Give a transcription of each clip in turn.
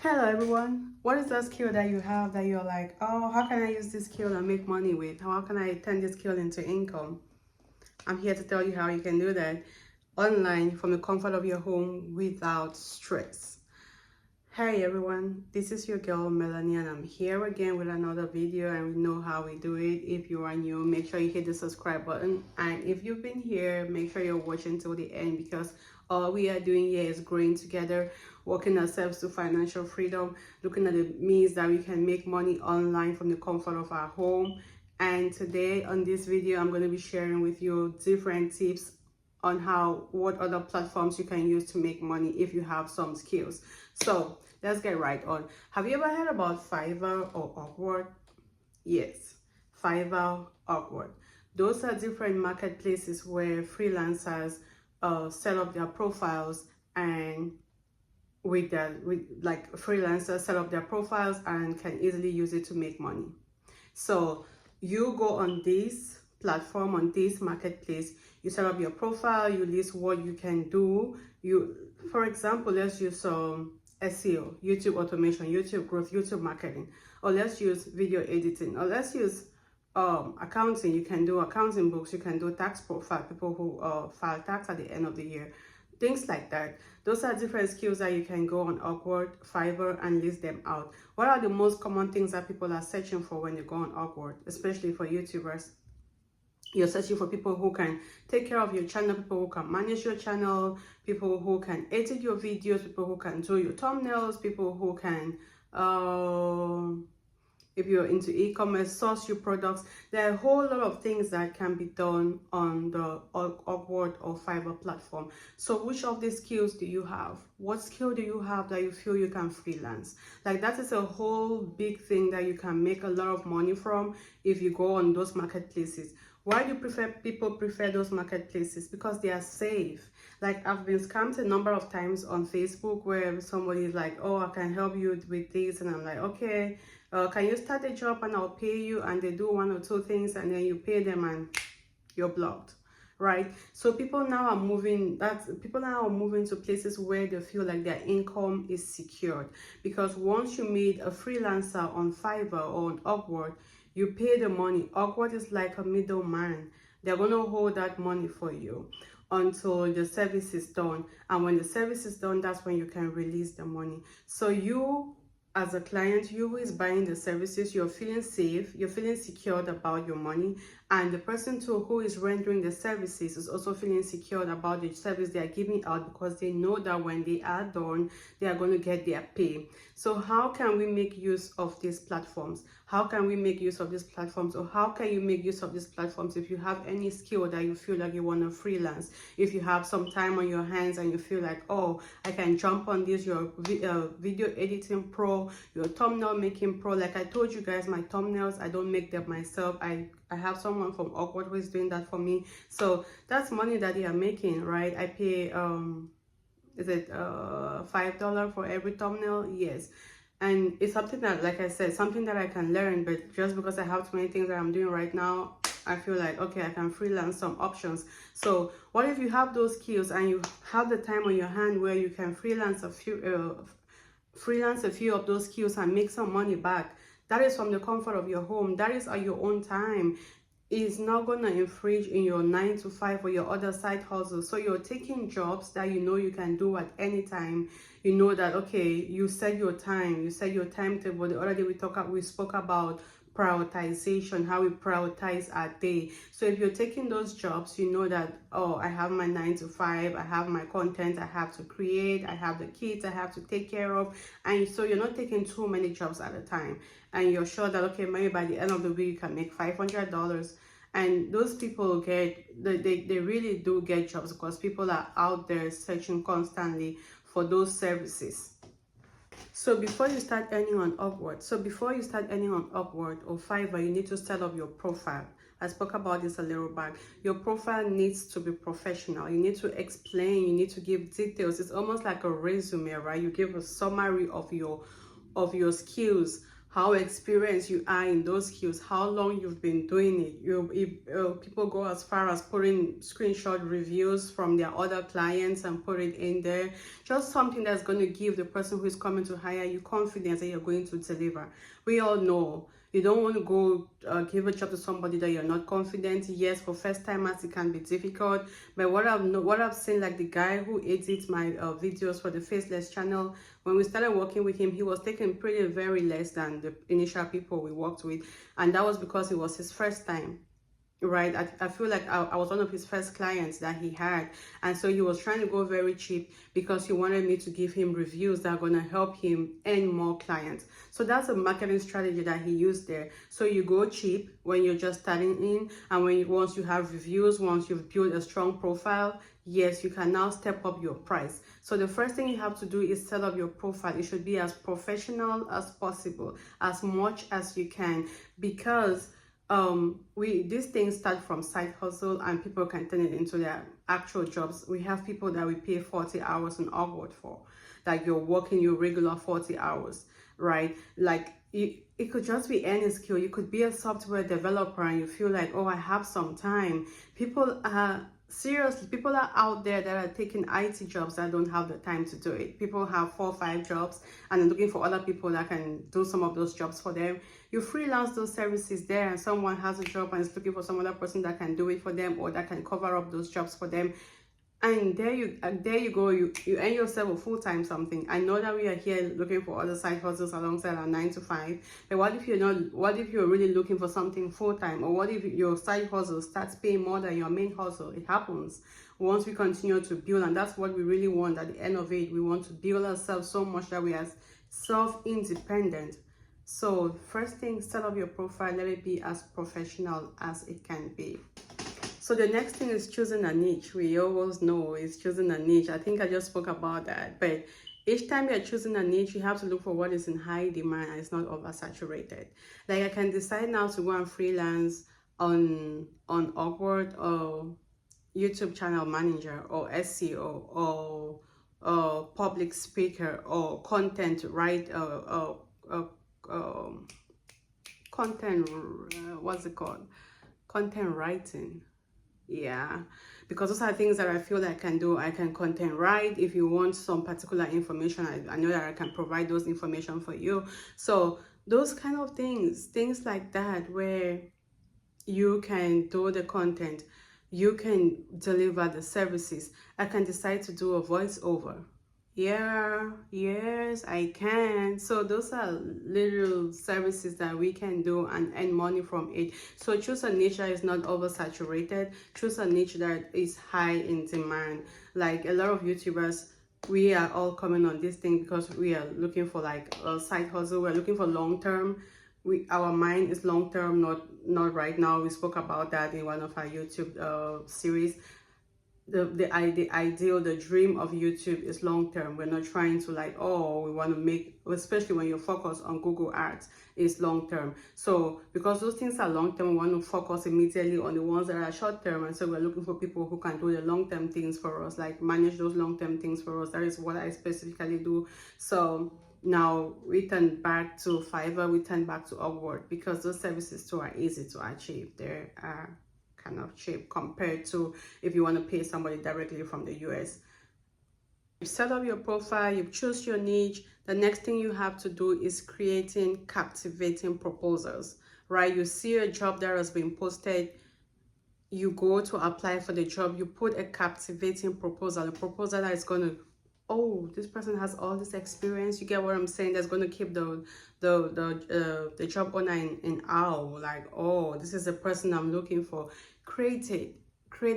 Hello everyone. What is that skill that you have that you're like, oh, how can I use this skill and make money with? How can I turn this skill into income? I'm here to tell you how you can do that online from the comfort of your home without stress. Hey everyone, this is your girl Melanie and I'm here again with another video, and we know how we do it. If you are new, make sure you hit the subscribe button, and if you've been here, make sure you're watching till the end, because all we are doing here is growing together, working ourselves to financial freedom, looking at the means that we can make money online from the comfort of our home. And today on this video, I'm going to be sharing with you different tips on what other platforms you can use to make money if you have some skills. So let's get right on. Have you ever heard about Fiverr or Upwork? Yes, Fiverr, Upwork. Those are different marketplaces where freelancers set up their profiles, and freelancers set up their profiles and can easily use it to make money. So you go on this platform, on this marketplace, you set up your profile, you list what you can do. For example, let's use some SEO, YouTube automation, YouTube growth, YouTube marketing, or let's use video editing, or let's use accounting. You can do accounting books, you can do tax profile, people who file tax at the end of the year, things like that. Those are different skills that you can go on Upwork, Fiverr, and list them out. What are the most common things that people are searching for when you go on Upwork, especially for YouTubers? You're searching for people who can take care of your channel, people who can manage your channel, people who can edit your videos, people who can do your thumbnails, people who can if you're into e-commerce, source your products. There are a whole lot of things that can be done on the Upwork or Fiverr platform. So which of these skills do you have? What skill do you have that you feel you can freelance? Like, that is a whole big thing that you can make a lot of money from if you go on those marketplaces. Why do people prefer those marketplaces? Because they are safe. Like, I've been scammed a number of times on Facebook where somebody is like, oh, I can help you with this, and I'm like, okay, can you start a job and I'll pay you? And they do one or two things and then you pay them and you're blocked, right? So people now are moving to places where they feel like their income is secured, because once you meet a freelancer on Fiverr or on Upwork, you pay the money. Upwork is like a middleman. They're going to hold that money for you until the service is done, and when the service is done, that's when you can release the money. So you, as a client, you who is buying the services, you're feeling safe, you're feeling secured about your money, and the person too who is rendering the services is also feeling secured about the service they are giving out, because they know that when they are done, they are going to get their pay. So how can we make use of these platforms? How can we make use of these platforms, or how can you make use of these platforms if you have any skill that you feel like you want to freelance? If you have some time on your hands and you feel like, oh, I can jump on this, your video editing pro, your thumbnail making pro. Like I told you guys, my thumbnails, I don't make them myself. I have someone from Upwork who is doing that for me. So that's money that they are making, right? I pay is it $5 for every thumbnail? Yes. And it's something that, like I said, something that I can learn, but just because I have too many things that I'm doing right now, I feel like, okay, I can freelance some options. So what if you have those skills and you have the time on your hand where you can freelance a few of those skills and make some money back? That is from the comfort of your home. That is at your own time. It's not going to infringe in your 9 to 5 or your other side hustle. So you're taking jobs that you know you can do at any time. You know that, okay, you set your time, you set your timetable. The other day we spoke about prioritization, how we prioritize our day. So if you're taking those jobs, you know that, oh, I have my 9 to 5, I have my content I have to create, I have the kids I have to take care of, and so you're not taking too many jobs at a time, and you're sure that, okay, maybe by the end of the week you can make $500. And those people they really do get jobs, because people are out there searching constantly for those services. So before you start earning on Upwork, or Fiverr, you need to set up your profile. I spoke about this a little back. Your profile needs to be professional. You need to explain, you need to give details. It's almost like a resume, right? You give a summary of your skills, how experienced you are in those skills, how long you've been doing it. People go as far as putting screenshot reviews from their other clients and put it in there. Just something that's going to give the person who is coming to hire you confidence that you're going to deliver. We all know you don't want to go give a job to somebody that you're not confident. Yes, for first timers it can be difficult, but what I've seen, like the guy who edits my videos for the Faceless channel, when we started working with him, he was taking pretty very less than the initial people we worked with, and that was because it was his first time. Right, I feel like I was one of his first clients that he had, and so he was trying to go very cheap because he wanted me to give him reviews that are going to help him earn more clients. So that's a marketing strategy that he used there. So you go cheap when you're just starting in, and once you have reviews, once you've built a strong profile, yes, you can now step up your price. So the first thing you have to do is set up your profile. It should be as professional as possible, as much as you can, because these things start from side hustle and people can turn it into their actual jobs. We have people that we pay 40 hours on Upwork for, like you're working your regular 40 hours, right? Like it could just be any skill. You could be a software developer and you feel like, oh, I have some time. Seriously, people are out there that are taking IT jobs that don't have the time to do it. People have 4 or 5 jobs and are looking for other people that can do some of those jobs for them. You freelance those services there, and someone has a job and is looking for some other person that can do it for them or that can cover up those jobs for them. And there you go, you earn yourself a full-time something. I know that we are here looking for other side hustles alongside our 9 to 5, but what if you're really looking for something full-time? Or what if your side hustle starts paying more than your main hustle? It happens once we continue to build, and that's what we really want. At the end of it, we want to build ourselves so much that we are self-independent. So first thing, set up your profile, let it be as professional as it can be. So the next thing is choosing a niche. We always know is choosing a niche. I think I just spoke about that. But each time you're choosing a niche, you have to look for what is in high demand and it's not oversaturated. Like I can decide now to go and freelance on Upwork or YouTube channel manager or SEO or public speaker or content content, what's it called? Content writing. Yeah, because those are things that I feel like I can do. I can content write. If you want some particular information, I know that I can provide those information for you. So those kind of things like that, where you can do the content, you can deliver the services. I can decide to do a voiceover. Yeah, yes, I can. So those are little services that we can do and earn money from it. So choose a niche that is not oversaturated. Choose a niche that is high in demand. Like a lot of YouTubers, we are all coming on this thing because we are looking for like a side hustle. We're looking for long term. Our mind is long term, not right now. We spoke about that in one of our YouTube series. The ideal, the dream of YouTube is long term. We're not trying to like, oh, we want to make, especially when you're focused on Google Ads, is long term. So because those things are long term, we want to focus immediately on the ones that are short term. And so we're looking for people who can do the long term things for us, like manage those long term things for us. That is what I specifically do. So now we turn back to Fiverr, we turn back to Upwork, because those services too are easy to achieve. They are kind of cheap compared to if you want to pay somebody directly from the US. You set up your profile, you choose your niche. The next thing you have to do is creating captivating proposals, right? You see a job that has been posted, you go to apply for the job, you put a captivating proposal, a proposal that is going to, oh, this person has all this experience. You get what I'm saying? That's going to keep the job owner in awe. Like, oh, this is the person I'm looking for. Create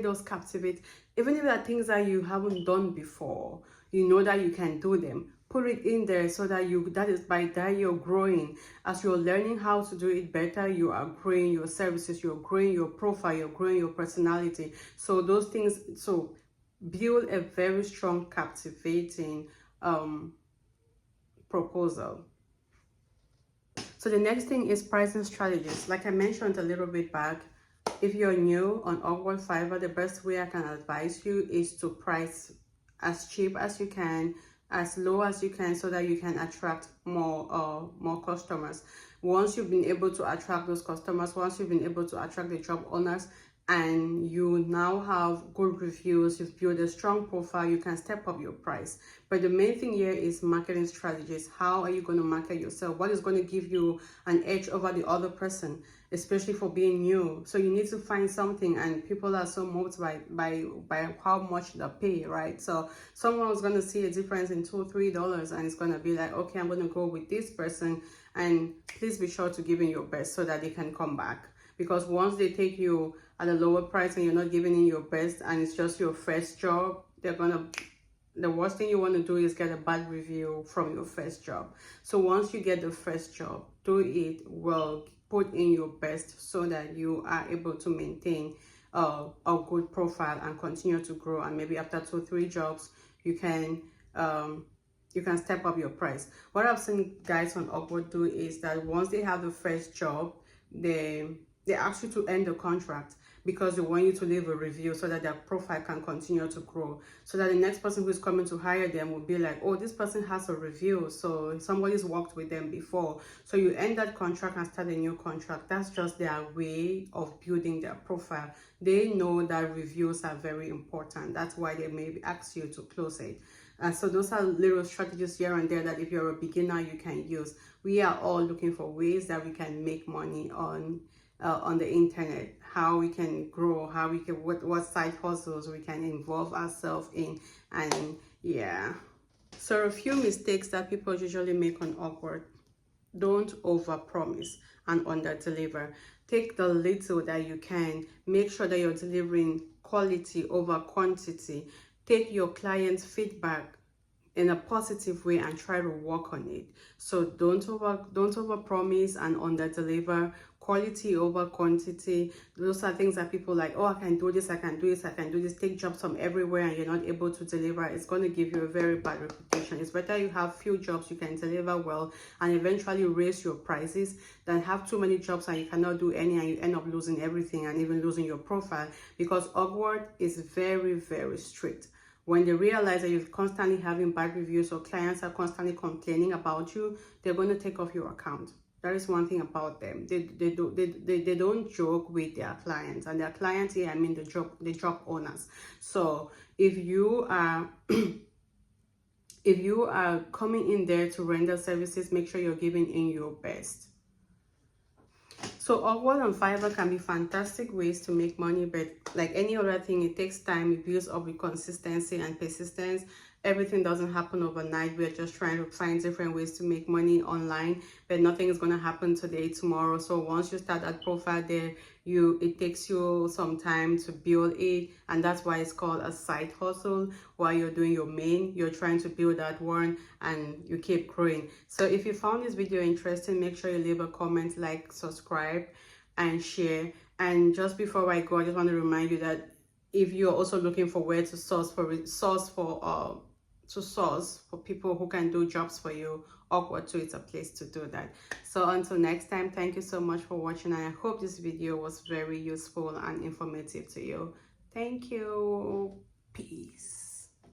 those captivate. Even if there are things that you haven't done before, you know that you can do them. Put it in there so that that is by that you're growing. As you're learning how to do it better, you are growing your services, you're growing your profile, you're growing your personality. So those things, so build a very strong, captivating proposal. So the next thing is pricing strategies. Like I mentioned a little bit back, if you're new on Upwork Fiverr, the best way I can advise you is to price as cheap as you can. as low as you can so that you can attract more customers. Once you've been able to attract those customers, once you've been able to attract the job owners, and you now have good reviews, you've built a strong profile, you can step up your price. But the main thing here is marketing strategies. How are you going to market yourself? What is going to give you an edge over the other person, especially for being new? So you need to find something, and people are so moved by how much they pay, right? So someone is going to see a difference in $2-3 and it's going to be like, okay, I'm going to go with this person, and please be sure to give in your best so that they can come back. Because once they take you at a lower price and you're not giving in your best and it's just your first job, the worst thing you want to do is get a bad review from your first job. So once you get the first job, do it well, put in your best so that you are able to maintain a good profile and continue to grow. And maybe after 2-3 jobs, you can step up your price. What I've seen guys on Upwork do is that once they have the first job, they ask you to end the contract because they want you to leave a review so that their profile can continue to grow, so that the next person who's coming to hire them will be like, oh, this person has a review, so somebody's worked with them before. So you end that contract and start a new contract. That's just their way of building their profile. They know that reviews are very important. That's why they may ask you to close it. So those are little strategies here and there that if you're a beginner, you can use. We are all looking for ways that we can make money on the internet, how we can grow, how we can, what side hustles we can involve ourselves in. And yeah, so a few mistakes that people usually make on Upwork: don't over promise and under deliver. Take the little that you can, make sure that you're delivering quality over quantity. Take your client's feedback in a positive way and try to work on it. So don't over promise and under deliver. Quality over quantity. Those are things that people like, oh, I can do this, I can do this, I can do this. Take jobs from everywhere and you're not able to deliver. It's going to give you a very bad reputation. It's better you have few jobs you can deliver well and eventually raise your prices than have too many jobs and you cannot do any and you end up losing everything and even losing your profile, because Upwork is very, very strict. When they realize that you're constantly having bad reviews or clients are constantly complaining about you, they're going to take off your account. That is one thing about them. They don't joke with their clients, and their clients here, I mean the job owners. So if you are if you are coming in there to render services, make sure you're giving in your best. So Upwork and Fiverr can be fantastic ways to make money, but like any other thing, it takes time. It builds up with consistency and persistence. Everything doesn't happen overnight. We're just trying to find different ways to make money online, but nothing is going to happen today, tomorrow. So once you start that profile there, it takes you some time to build it, and that's why it's called a side hustle. While you're doing your main, you're trying to build that one and you keep growing. So if you found this video interesting, make sure you leave a comment, like, subscribe and share. And just before I go, I just want to remind you that if you're also looking for where to source for people who can do jobs for you, Upwork too, it's a place to do that. So until next time, thank you so much for watching, and I hope this video was very useful and informative to you. Thank you. Peace.